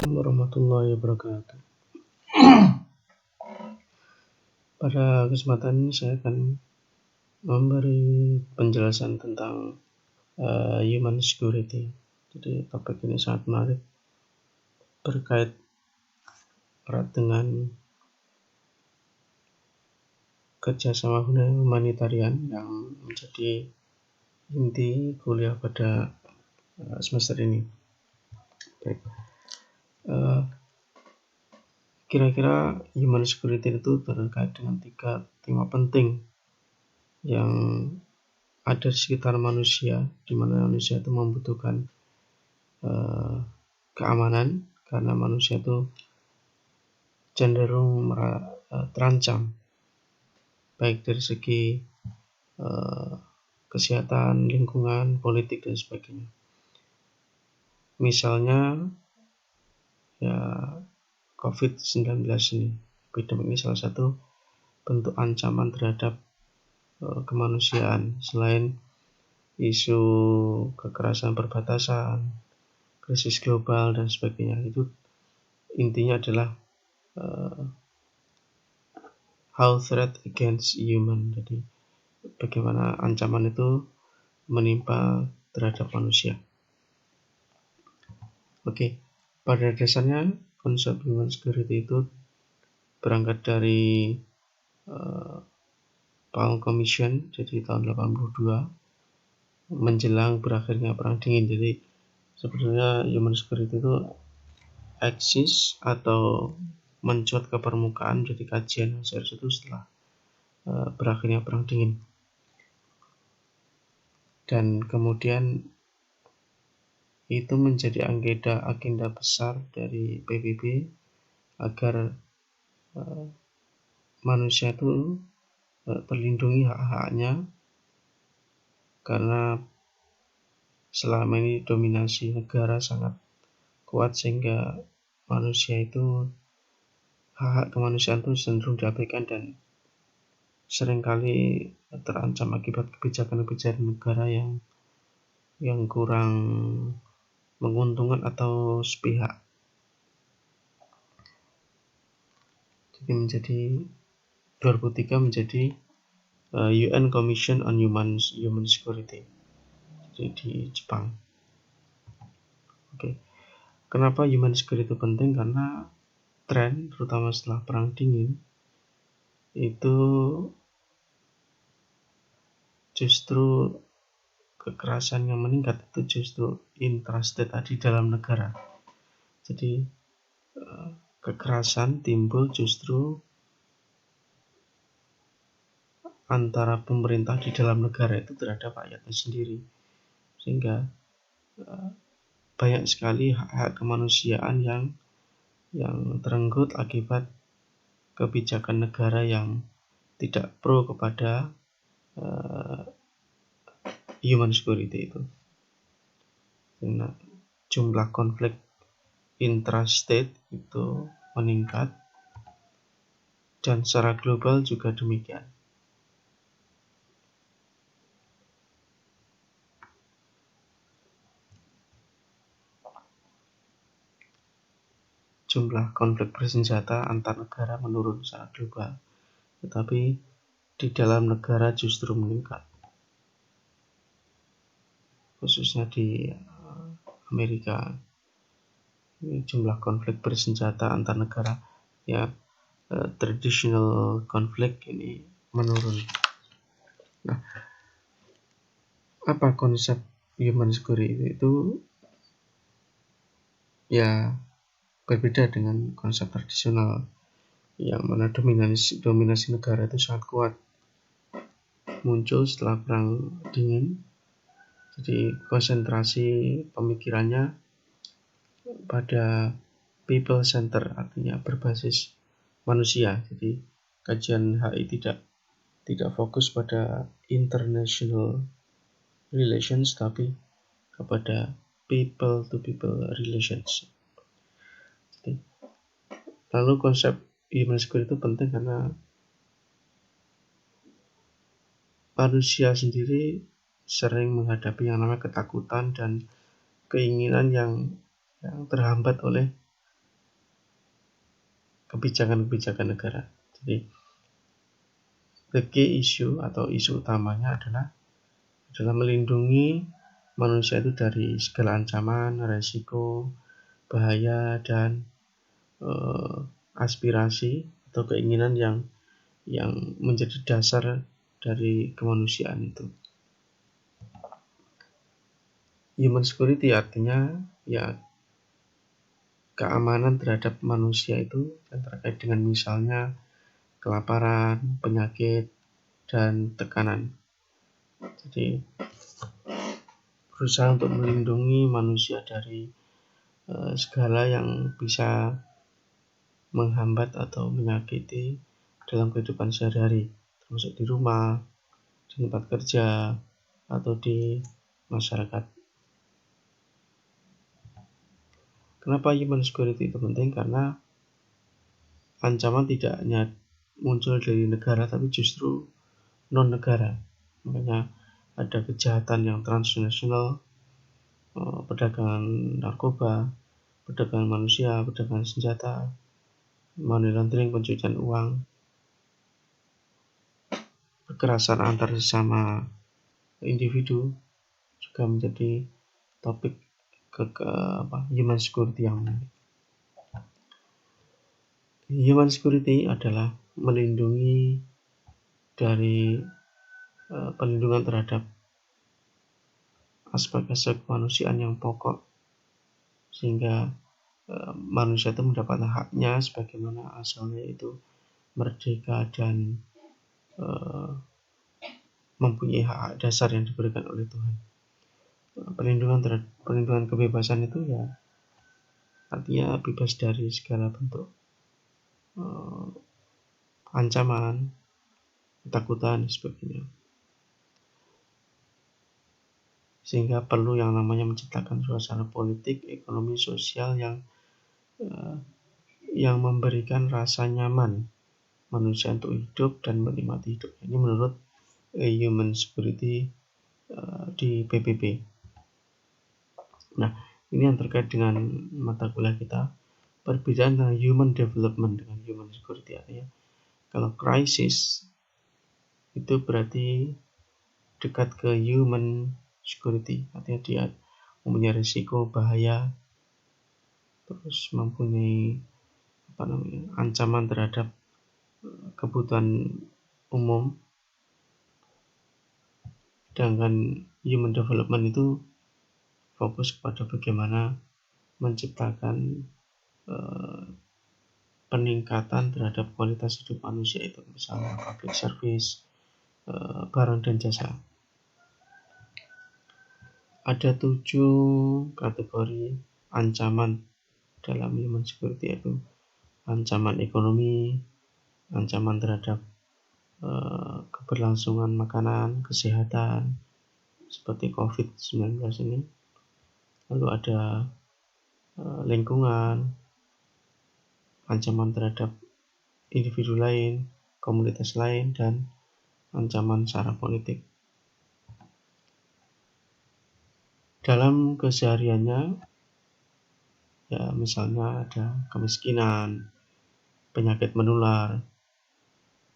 Warahmatullahi wabarakatuh. Pada kesempatan ini saya akan memberi penjelasan tentang human security. Jadi topik ini sangat menarik, berkait erat dengan kerjasama humanitarian yang menjadi inti kuliah pada semester ini. Baik. Kira-kira human security itu terkait dengan 3 tema penting yang ada di sekitar manusia, di mana manusia itu membutuhkan keamanan, karena manusia itu cenderung terancam, baik dari segi kesehatan, lingkungan, politik, dan sebagainya. Misalnya ya COVID-19 ini, epidemi ini salah satu bentuk ancaman terhadap kemanusiaan. Selain isu kekerasan perbatasan, krisis global, dan sebagainya, itu intinya adalah how threat against human. Jadi bagaimana ancaman itu menimpa terhadap manusia. Oke, pada dasarnya konsep human security itu berangkat dari Palm Commission, jadi tahun 82 menjelang berakhirnya perang dingin. Jadi sebenarnya human security itu eksis atau mencuat ke permukaan, jadi kajian yang serius itu setelah berakhirnya perang dingin. Dan kemudian itu menjadi agenda besar dari PBB agar manusia itu terlindungi hak-haknya, karena selama ini dominasi negara sangat kuat sehingga manusia itu hak-hak kemanusiaan itu cenderung diabaikan dan seringkali terancam akibat kebijakan-kebijakan negara yang kurang menguntungkan atau sepihak. Jadi 2003 menjadi UN Commission on Human Security, jadi di Jepang. Oke. Kenapa human security itu penting? Karena tren, terutama setelah perang dingin, itu justru kekerasan yang meningkat itu justru intrastate tadi, dalam negara. Jadi kekerasan timbul justru antara pemerintah di dalam negara itu terhadap rakyatnya sendiri, sehingga banyak sekali hak-hak kemanusiaan yang terenggut akibat kebijakan negara yang tidak pro kepada human security itu. Karena jumlah konflik intrastate itu meningkat, dan secara global juga demikian. Jumlah konflik bersenjata antar negara menurun secara global, tetapi di dalam negara justru meningkat, khususnya di Amerika. Ini jumlah konflik bersenjata antar negara, ya traditional konflik ini menurun. Nah, apa konsep human security itu? Ya berbeda dengan konsep tradisional yang mana dominasi negara itu sangat kuat, muncul setelah perang dingin. Jadi konsentrasi pemikirannya pada people center, artinya berbasis manusia. Jadi kajian HI tidak fokus pada international relations, tapi kepada people to people relations. Jadi, lalu konsep human security itu penting karena manusia sendiri sering menghadapi yang namanya ketakutan dan keinginan yang terhambat oleh kebijakan-kebijakan negara. Jadi the key issue atau isu utamanya adalah melindungi manusia itu dari segala ancaman, resiko, bahaya, dan aspirasi atau keinginan yang menjadi dasar dari kemanusiaan itu. Human security artinya ya keamanan terhadap manusia itu yang terkait dengan misalnya kelaparan, penyakit, dan tekanan. Jadi berusaha untuk melindungi manusia dari segala yang bisa menghambat atau menyakiti dalam kehidupan sehari-hari, termasuk di rumah, di tempat kerja, atau di masyarakat. Kenapa human security itu penting? Karena ancaman tidak hanya muncul dari negara, tapi justru non-negara. Makanya ada kejahatan yang transnasional, perdagangan narkoba, perdagangan manusia, perdagangan senjata, money laundering, pencucian uang, kekerasan antar sesama individu juga menjadi topik human security yang menarik. Human security adalah melindungi dari perlindungan terhadap aspek-aspek kemanusiaan yang pokok, sehingga manusia itu mendapat haknya sebagaimana asalnya itu merdeka dan mempunyai hak dasar yang diberikan oleh Tuhan. Perlindungan kebebasan itu ya artinya bebas dari segala bentuk ancaman, ketakutan, dan sebagainya. Sehingga perlu yang namanya menciptakan suasana politik, ekonomi, sosial yang memberikan rasa nyaman manusia untuk hidup dan menikmati hidup. Ini menurut human security di PBB. Nah, ini yang terkait dengan mata kuliah kita. Perbedaan antara human development dengan human security artinya kalau crisis itu berarti dekat ke human security, artinya dia mempunyai risiko bahaya, terus mempunyai ancaman terhadap kebutuhan umum. Sedangkan human development itu fokus kepada bagaimana menciptakan peningkatan terhadap kualitas hidup manusia itu, misalnya public service, barang dan jasa. Ada 7 kategori ancaman dalam human security, yaitu ancaman ekonomi, ancaman terhadap keberlangsungan makanan, kesehatan seperti COVID-19 ini. Lalu ada lingkungan, ancaman terhadap individu lain, komunitas lain, dan ancaman secara politik. Dalam kesehariannya, ya misalnya ada kemiskinan, penyakit menular,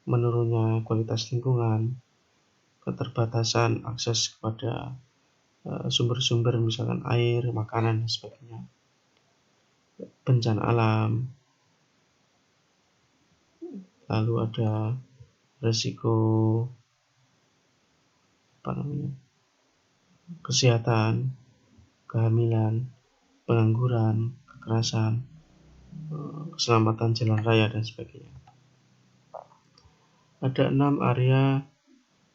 menurunnya kualitas lingkungan, keterbatasan akses kepada sumber-sumber misalkan air, makanan, dan sebagainya, bencana alam, lalu ada resiko kesehatan, kehamilan, pengangguran, kekerasan, keselamatan jalan raya, dan sebagainya. Ada 6 area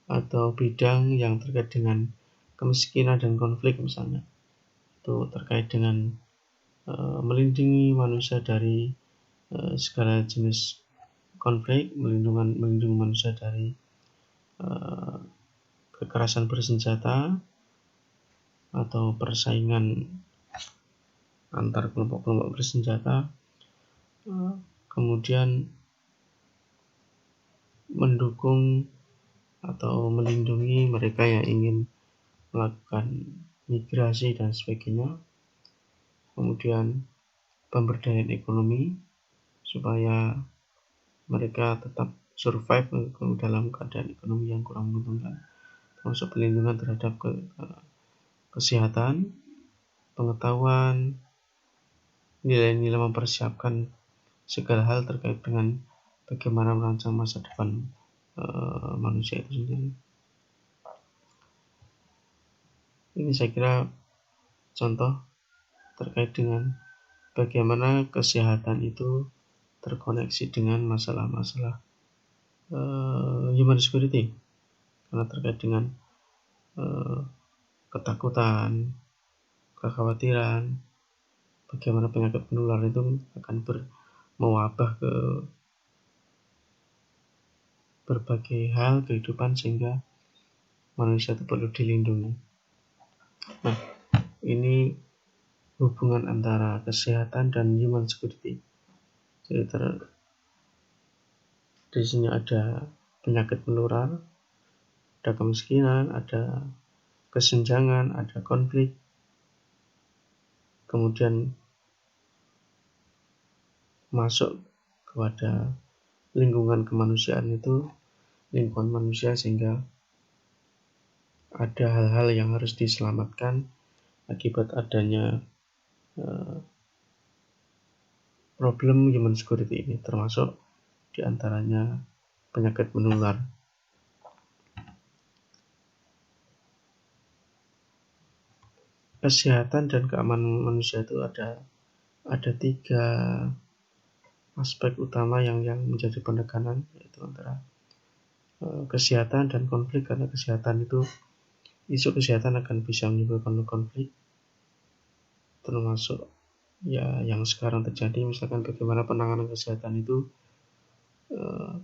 atau bidang yang terkait dengan kemiskinan dan konflik misalnya. Itu terkait dengan melindungi manusia dari segala jenis konflik, melindungi manusia dari kekerasan bersenjata atau persaingan antar kelompok-kelompok bersenjata, kemudian mendukung atau melindungi mereka yang ingin melakukan migrasi dan sebagainya, kemudian pemberdayaan ekonomi supaya mereka tetap survive dalam keadaan ekonomi yang kurang menguntungkan, termasuk perlindungan terhadap kesehatan, pengetahuan, nilai-nilai, mempersiapkan segala hal terkait dengan bagaimana merancang masa depan manusia itu sendiri. Ini saya kira contoh terkait dengan bagaimana kesehatan itu terkoneksi dengan masalah-masalah human security, karena terkait dengan ketakutan, kekhawatiran, bagaimana penyakit menular itu akan mewabah ke berbagai hal kehidupan sehingga manusia itu perlu dilindungi. Nah, ini hubungan antara kesehatan dan human security. Jadi di sini ada penyakit menular, ada kemiskinan, ada kesenjangan, ada konflik, kemudian masuk kepada lingkungan kemanusiaan itu, lingkungan manusia, sehingga ada hal-hal yang harus diselamatkan akibat adanya problem human security ini, termasuk diantaranya penyakit menular. Kesehatan dan keamanan manusia itu ada 3 aspek utama yang menjadi penekanan, yaitu antara kesehatan dan konflik, karena kesehatan itu, isu kesehatan akan bisa menimbulkan konflik, termasuk ya yang sekarang terjadi, misalkan bagaimana penanganan kesehatan itu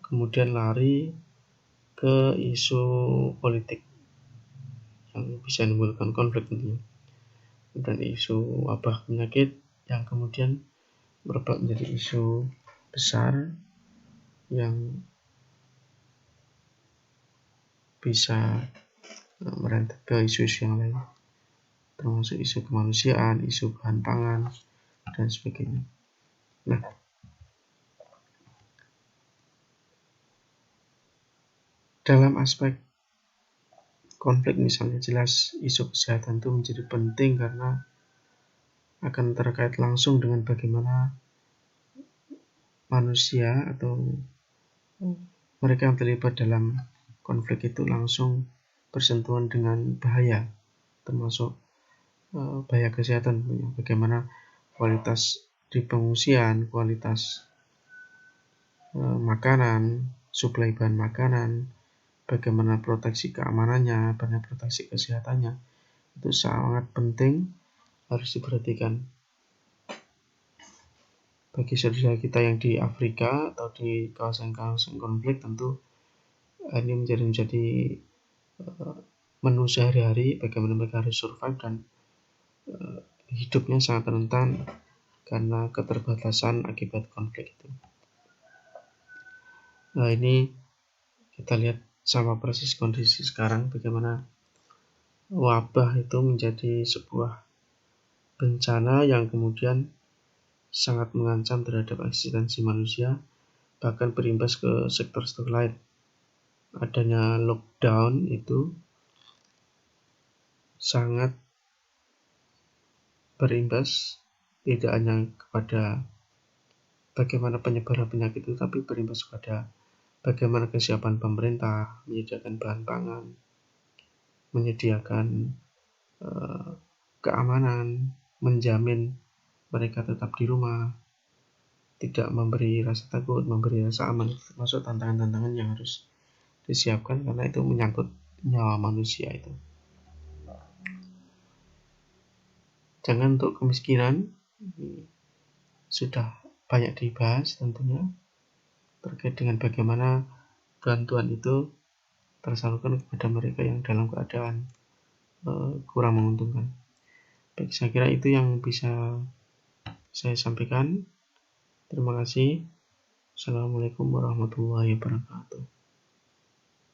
kemudian lari ke isu politik yang bisa menimbulkan konflik tentunya, dan isu wabah penyakit yang kemudian merebak menjadi isu besar yang bisa merembet ke isu-isu yang lain, termasuk isu kemanusiaan, isu bahan pangan, dan sebagainya. Nah, dalam aspek konflik misalnya, jelas isu kesehatan itu menjadi penting karena akan terkait langsung dengan bagaimana manusia atau mereka yang terlibat dalam konflik itu langsung bersentuhan dengan bahaya, termasuk bahaya kesehatan, bagaimana kualitas di pengungsian, kualitas makanan, suplai bahan makanan, bagaimana proteksi keamanannya, bagaimana proteksi kesehatannya, itu sangat penting, harus diperhatikan. Bagi saudara kita yang di Afrika atau di kawasan-kawasan konflik, tentu ini menjadi menu sehari-hari, bagaimana mereka harus survive dan hidupnya sangat rentan karena keterbatasan akibat konflik itu. Nah, ini kita lihat sama persis kondisi sekarang, bagaimana wabah itu menjadi sebuah bencana yang kemudian sangat mengancam terhadap eksistensi manusia, bahkan berimbas ke sektor-sektor lain. Adanya lockdown itu sangat berimbas tidak hanya kepada bagaimana penyebaran penyakit itu, tapi berimbas pada bagaimana kesiapan pemerintah menyediakan bahan pangan, menyediakan keamanan, menjamin mereka tetap di rumah, tidak memberi rasa takut, memberi rasa aman, termasuk tantangan-tantangan yang harus disiapkan karena itu menyangkut nyawa manusia itu. Jangan untuk kemiskinan, sudah banyak dibahas tentunya terkait dengan bagaimana bantuan itu tersalurkan kepada mereka yang dalam keadaan kurang menguntungkan. Baik, saya kira itu yang bisa saya sampaikan. Terima kasih. Assalamualaikum warahmatullahi wabarakatuh.